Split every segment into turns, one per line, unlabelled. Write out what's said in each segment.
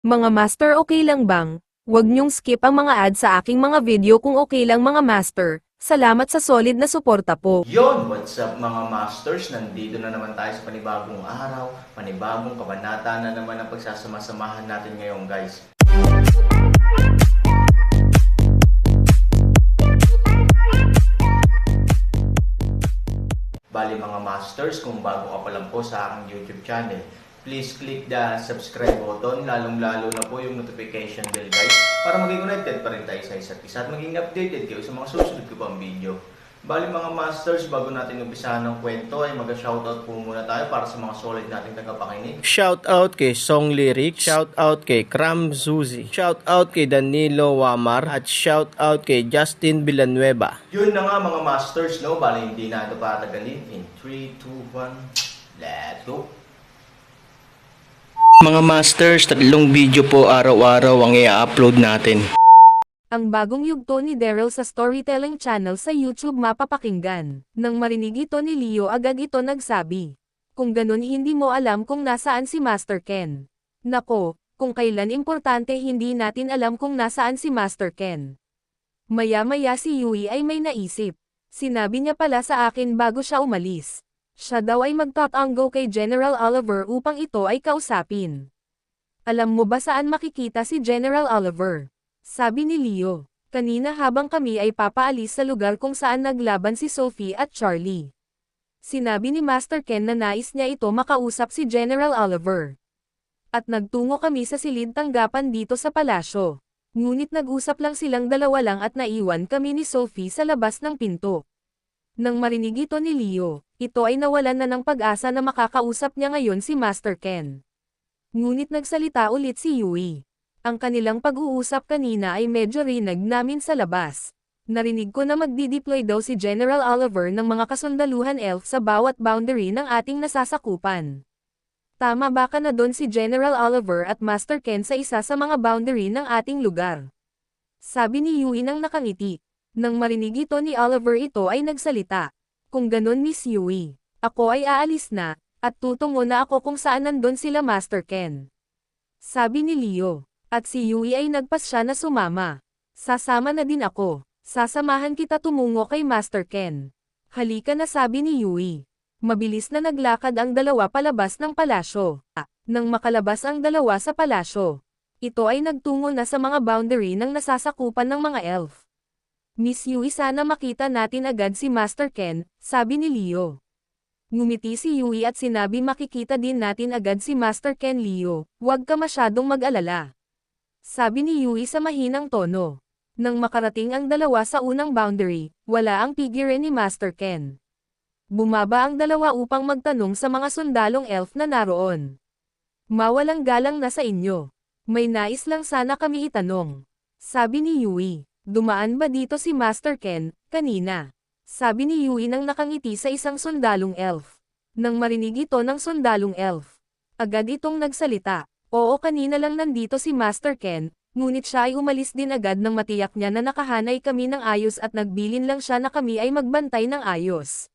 Mga master, okay lang bang? Huwag niyong skip ang mga ads sa aking mga video kung okay lang mga master. Salamat sa solid na suporta po.
Yon, what's up mga masters? Nandito na naman tayo sa panibagong araw, panibagong kabanata na naman ang pagsasama-samahan natin ngayon guys. Bali mga masters, kung bago ka pa lang po sa aking YouTube channel, please click the subscribe button, lalong-lalo na po yung notification bell guys, para maging connected pa rin tayo sa isa't isa at maging updated kayo sa mga susunod ko pang video. Bali mga masters, bago natin umpisahan ng kwento ay mag-shoutout po muna tayo para sa mga solid nating tagapakinig.
Shoutout kay Song Lyrics, shoutout kay Kram Zuzi, shoutout kay Danilo Wamar, at shoutout kay Justin Villanueva.
Yun na nga mga masters, no? Bali hindi na ito patagalin. In 3, 2, 1, let's go!
Mga masters, 3 video po araw-araw ang i-upload natin.
Ang bagong yugto ni Daryl sa Storytelling Channel sa YouTube mapapakinggan. Nang marinig ito ni Leo, agad ito nagsabi. Kung ganun hindi mo alam kung nasaan si Master Ken. Nako, kung kailan importante hindi natin alam kung nasaan si Master Ken. Maya-maya si Yui ay may naisip. Sinabi niya pala sa akin bago siya umalis. Siya daw ay magtatanggo kay General Oliver upang ito ay kausapin. Alam mo ba saan makikita si General Oliver? Sabi ni Leo, kanina habang kami ay papaalis sa lugar kung saan naglaban si Sophie at Charlie. Sinabi ni Master Ken na nais niya ito makausap si General Oliver. At nagtungo kami sa silid tanggapan dito sa palasyo. Ngunit nag-usap lang silang dalawa lang at naiwan kami ni Sophie sa labas ng pinto. Nang marinig ito ni Leo, ito ay nawalan na ng pag-asa na makakausap niya ngayon si Master Ken. Ngunit nagsalita ulit si Yui. Ang kanilang pag-uusap kanina ay medyo rinig namin sa labas. Narinig ko na magdi-deploy daw si General Oliver ng mga kasundaluhan elf sa bawat boundary ng ating nasasakupan. Tama ba ka na doon si General Oliver at Master Ken sa isa sa mga boundary ng ating lugar? Sabi ni Yui nang nakangiti. Nang marinig ito ni Oliver, ito ay nagsalita. Kung ganun Miss Yui, ako ay aalis na, at tutungo na ako kung saan nandun sila Master Ken. Sabi ni Leo. At si Yui ay nagpasya na sumama. Sasama na din ako. Sasamahan kita tumungo kay Master Ken. Halika na, sabi ni Yui. Mabilis na naglakad ang dalawa palabas ng palasyo. Nang makalabas ang dalawa sa palasyo, ito ay nagtungo na sa mga boundary ng nasasakupan ng mga elf. Miss Yui, sana makita natin agad si Master Ken, sabi ni Leo. Ngumiti si Yui at sinabi, makikita din natin agad si Master Ken Leo, huwag ka masyadong mag-alala. Sabi ni Yui sa mahinang tono. Nang makarating ang dalawa sa unang boundary, wala ang figure ni Master Ken. Bumaba ang dalawa upang magtanong sa mga sundalong elf na naroon. Mawalang galang na sa inyo. May nais lang sana kami itanong. Sabi ni Yui. Dumaan ba dito si Master Ken, kanina? Sabi ni Yui nang nakangiti sa isang sundalong elf. Nang marinig ito ng sundalong elf, agad itong nagsalita. Oo, kanina lang nandito si Master Ken, ngunit siya ay umalis din agad nang matiyak niya na nakahanay kami ng ayos at nagbilin lang siya na kami ay magbantay ng ayos.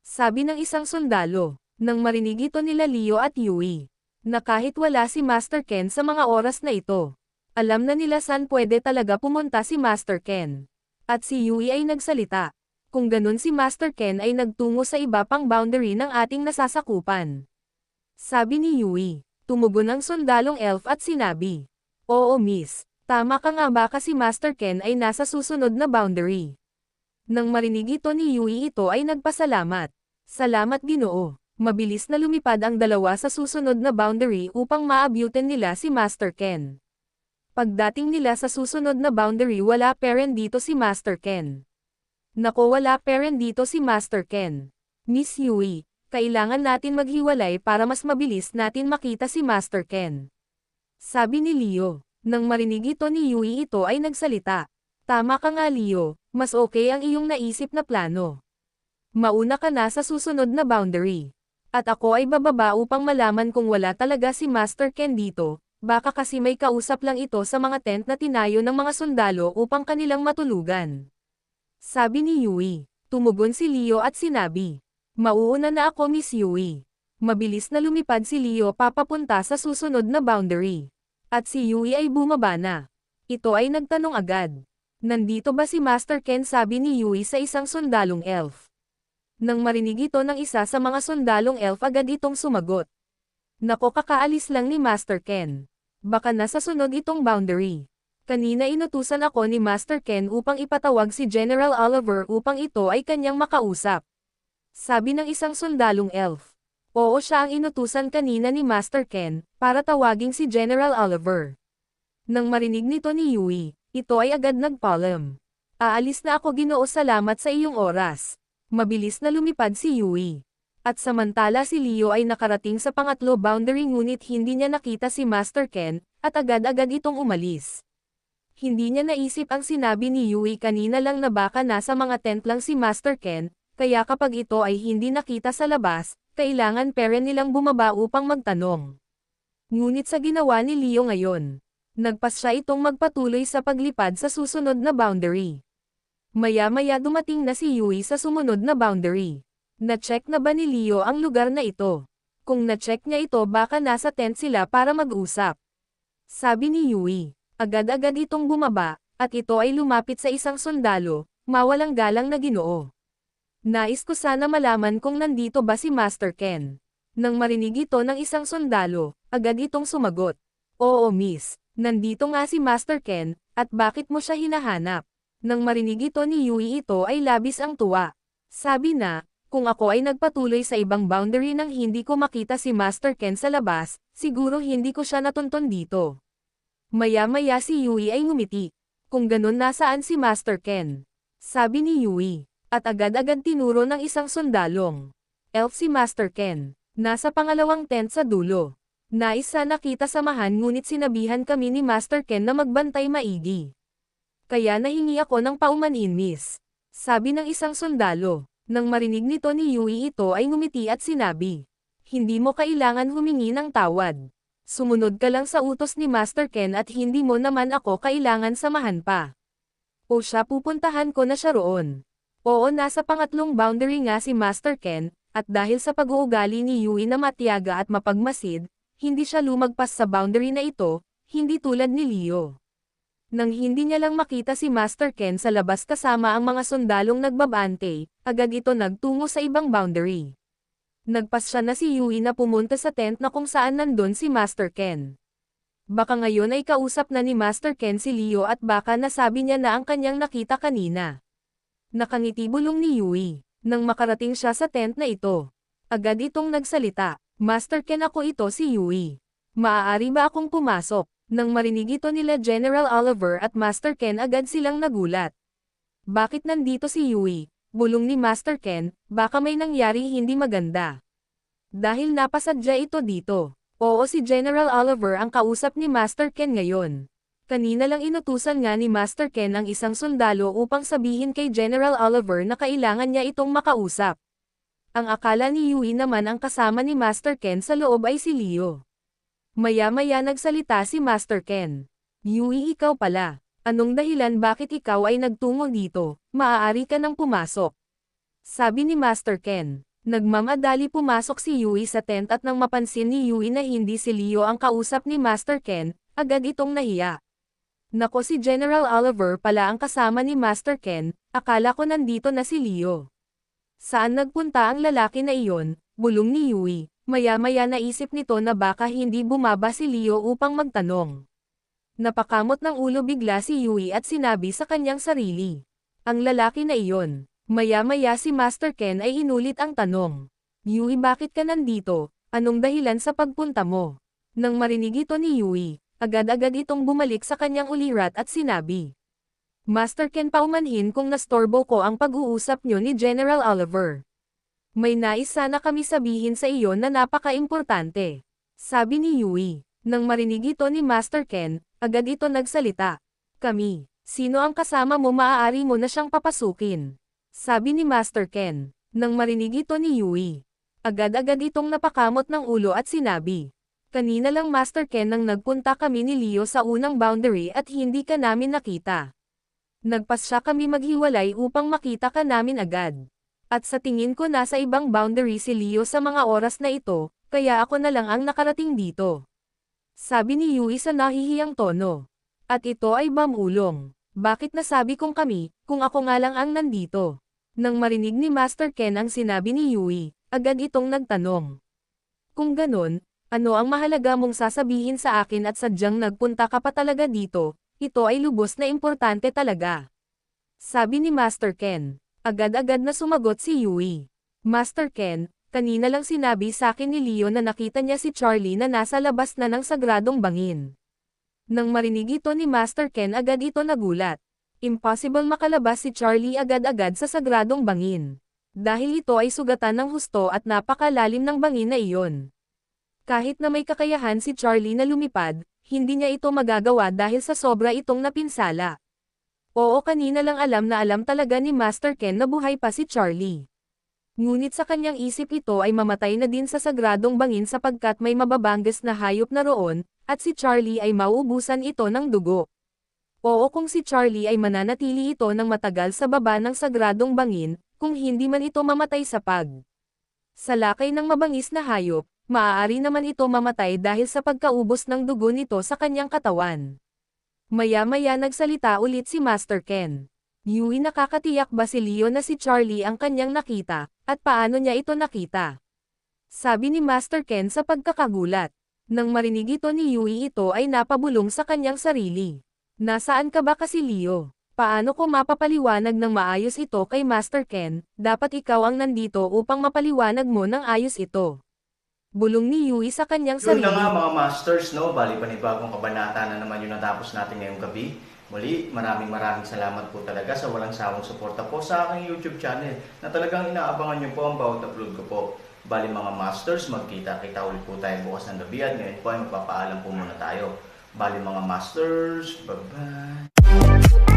Sabi ng isang sundalo, nang marinig ito nila Leo at Yui, na kahit wala si Master Ken sa mga oras na ito, alam na nila saan pwede talaga pumunta si Master Ken. At si Yui ay nagsalita. Kung ganun si Master Ken ay nagtungo sa iba pang boundary ng ating nasasakupan. Sabi ni Yui. Tumugon ang sundalong elf at sinabi, oo miss, tama ka nga, baka si Master Ken ay nasa susunod na boundary. Nang marinig ito ni Yui, ito ay nagpasalamat. Salamat Ginoo. Mabilis na lumipad ang dalawa sa susunod na boundary upang maabutin nila si Master Ken. Pagdating nila sa susunod na boundary, wala pa rin dito si Master Ken. Nako, wala pa rin dito si Master Ken. Miss Yui, kailangan natin maghiwalay para mas mabilis natin makita si Master Ken. Sabi ni Leo. Nang marinig ito ni Yui, ito ay nagsalita. Tama ka nga Leo, mas okay ang iyong naisip na plano. Mauna ka na sa susunod na boundary. At ako ay bababa upang malaman kung wala talaga si Master Ken dito, baka kasi may kausap lang ito sa mga tent na tinayo ng mga sundalo upang kanilang matulugan. Sabi ni Yui. Tumugon si Leo at sinabi. Mauuna na ako Miss Yui. Mabilis na lumipad si Leo papapunta sa susunod na boundary. At si Yui ay bumaba na. Ito ay nagtanong agad. Nandito ba si Master Ken, sabi ni Yui sa isang sundalong elf. Nang marinig ito ng isa sa mga sundalong elf, agad itong sumagot. Nako, kakaalis lang ni Master Ken. Baka nasa sunod itong boundary. Kanina inutusan ako ni Master Ken upang ipatawag si General Oliver upang ito ay kanyang makausap. Sabi ng isang sundalong elf. Oo, siya ang inutusan kanina ni Master Ken, para tawaging si General Oliver. Nang marinig nito ni Yui, ito ay agad nagpaalam. Aalis na ako, Ginoo, salamat sa iyong oras. Mabilis na lumipad si Yui. At samantala si Leo ay nakarating sa pangatlo boundary, ngunit hindi niya nakita si Master Ken, at agad-agad itong umalis. Hindi niya naisip ang sinabi ni Yui kanina lang na baka nasa mga tent lang si Master Ken, kaya kapag ito ay hindi nakita sa labas, kailangan pera nilang bumaba upang magtanong. Ngunit sa ginawa ni Leo ngayon, nagpas siya itong magpatuloy sa paglipad sa susunod na boundary. Maya-maya dumating na si Yui sa sumunod na boundary. Na-check na ba ni Leo ang lugar na ito? Kung na-check niya ito, baka nasa tent sila para mag-usap. Sabi ni Yui. Agad-agad itong bumaba, at ito ay lumapit sa isang sundalo, mawalang galang na, Ginoo. Nais ko sana malaman kung nandito ba si Master Ken. Nang marinig ito ng isang sundalo, agad itong sumagot. Oo, miss, nandito nga si Master Ken, at bakit mo siya hinahanap? Nang marinig ito ni Yui, ito ay labis ang tuwa. Sabi na, kung ako ay nagpatuloy sa ibang boundary nang hindi ko makita si Master Ken sa labas, siguro hindi ko siya natunton dito. Maya-maya si Yui ay ngumiti. Kung ganun, nasaan si Master Ken? Sabi ni Yui. At agad-agad tinuro ng isang sundalong elf si Master Ken. Nasa pangalawang tent sa dulo. Nais sana kita samahan, ngunit sinabihan kami ni Master Ken na magbantay maigi. Kaya nahingi ako ng paumanhin, miss. Sabi ng isang sundalo. Nang marinig nito ni Yui, ito ay ngumiti at sinabi. Hindi mo kailangan humingi ng tawad. Sumunod ka lang sa utos ni Master Ken at hindi mo naman ako kailangan samahan pa. O siya, pupuntahan ko na siya roon. Oo, nasa pangatlong boundary nga si Master Ken, at dahil sa pag-uugali ni Yui na matiyaga at mapagmasid, hindi siya lumagpas sa boundary na ito, hindi tulad ni Leo. Nang hindi niya lang makita si Master Ken sa labas kasama ang mga sundalong nagbabante, agad ito nagtungo sa ibang boundary. Nagpas siya na si Yui na pumunta sa tent na kung saan nandun si Master Ken. Baka ngayon ay kausap na ni Master Ken si Leo at baka nasabi niya na ang kanyang nakita kanina. Nakangiti bulong ni Yui. Nang makarating siya sa tent na ito, agad itong nagsalita. Master Ken, ako ito, si Yui. Maaari ba akong pumasok? Nang marinig ito nila General Oliver at Master Ken, agad silang nagulat. Bakit nandito si Yui? Bulong ni Master Ken, baka may nangyari hindi maganda. Dahil napasadya ito dito. Oo, si General Oliver ang kausap ni Master Ken ngayon. Kanina lang inutusan nga ni Master Ken ang isang sundalo upang sabihin kay General Oliver na kailangan niya itong makausap. Ang akala ni Yui naman ang kasama ni Master Ken sa loob ay si Leo. Maya-maya nagsalita si Master Ken. Yui, ikaw pala. Anong dahilan bakit ikaw ay nagtungo dito? Maaari ka nang pumasok. Sabi ni Master Ken. Nagmamadali pumasok si Yui sa tent at nang mapansin ni Yui na hindi si Leo ang kausap ni Master Ken, agad itong nahiya. Nako, si General Oliver pala ang kasama ni Master Ken, akala ko nandito na si Leo. Saan nagpunta ang lalaki na iyon? Bulong ni Yui. Maya-maya naisip nito na baka hindi bumaba si Leo upang magtanong. Napakamot ng ulo bigla si Yui at sinabi sa kanyang sarili. Ang lalaki na iyon. Maya-maya si Master Ken ay inulit ang tanong. Yui, bakit ka nandito? Anong dahilan sa pagpunta mo? Nang marinig ito ni Yui, agad-agad itong bumalik sa kanyang ulirat at sinabi. Master Ken, paumanhin kung nastorbo ko ang pag-uusap nyo ni General Oliver. May nais sana kami sabihin sa iyo na napaka-importante. Sabi ni Yui. Nang marinig ito ni Master Ken, agad ito nagsalita. Kami. Sino ang kasama mo? Maaari mo na siyang papasukin. Sabi ni Master Ken. Nang marinig ito ni Yui, agad-agad itong napakamot ng ulo at sinabi. Kanina lang, Master Ken, nang nagpunta kami ni Leo sa unang boundary at hindi ka namin nakita. Nagpas siya kami maghiwalay upang makita ka namin agad. At sa tingin ko nasa ibang boundary si Leo sa mga oras na ito, kaya ako na lang ang nakarating dito. Sabi ni Yui sa nahihiyang tono. At ito ay bamulong. Bakit nasabi kong kami, kung ako nga lang ang nandito? Nang marinig ni Master Ken ang sinabi ni Yui, agad itong nagtanong. Kung ganon, ano ang mahalaga mong sasabihin sa akin at sadyang nagpunta ka pa talaga dito, ito ay lubos na importante talaga. Sabi ni Master Ken. Agad-agad na sumagot si Yui. Master Ken, kanina lang sinabi sa akin ni Leo na nakita niya si Charlie na nasa labas na ng sagradong bangin. Nang marinig ito ni Master Ken agad ito nagulat. Impossible makalabas si Charlie agad-agad sa sagradong bangin. Dahil ito ay sugatan ng husto at napakalalim ng bangin na iyon. Kahit na may kakayahan si Charlie na lumipad, hindi niya ito magagawa dahil sa sobra itong napinsala. Oo, kanina lang alam na alam talaga ni Master Ken na buhay pa si Charlie. Ngunit sa kanyang isip ito ay mamatay na din sa sagradong bangin sapagkat may mababanggas na hayop na roon, at si Charlie ay mauubusan ito ng dugo. Oo, kung si Charlie ay mananatili ito ng matagal sa baba ng sagradong bangin, kung hindi man ito mamatay sa salakay ng mabangis na hayop, maaari naman ito mamatay dahil sa pagkaubos ng dugo nito sa kanyang katawan. Maya-maya nagsalita ulit si Master Ken. Yui, nakakatiyak ba si Leo na si Charlie ang kanyang nakita, at paano niya ito nakita? Sabi ni Master Ken sa pagkakagulat. Nang marinig ito ni Yui, ito ay napabulong sa kanyang sarili. Nasaan ka ba kasi Leo? Paano ko mapapaliwanag ng maayos ito kay Master Ken? Dapat ikaw ang nandito upang mapaliwanag mo ng ayos ito. Bulong ni Yui sa kanyang
Yun
sarili.
na nga mga masters, no? Bali panibagong kabanata na naman yung natapos natin ngayong gabi. Muli, maraming salamat po talaga sa walang sawang suporta po sa aking YouTube channel na talagang inaabangan nyo po ang bawat upload ko po. Bali mga masters, magkita-kita ulit po tayo bukas ng gabi at ngayon po ay magpapaalam po muna tayo. Bali mga masters, bye-bye!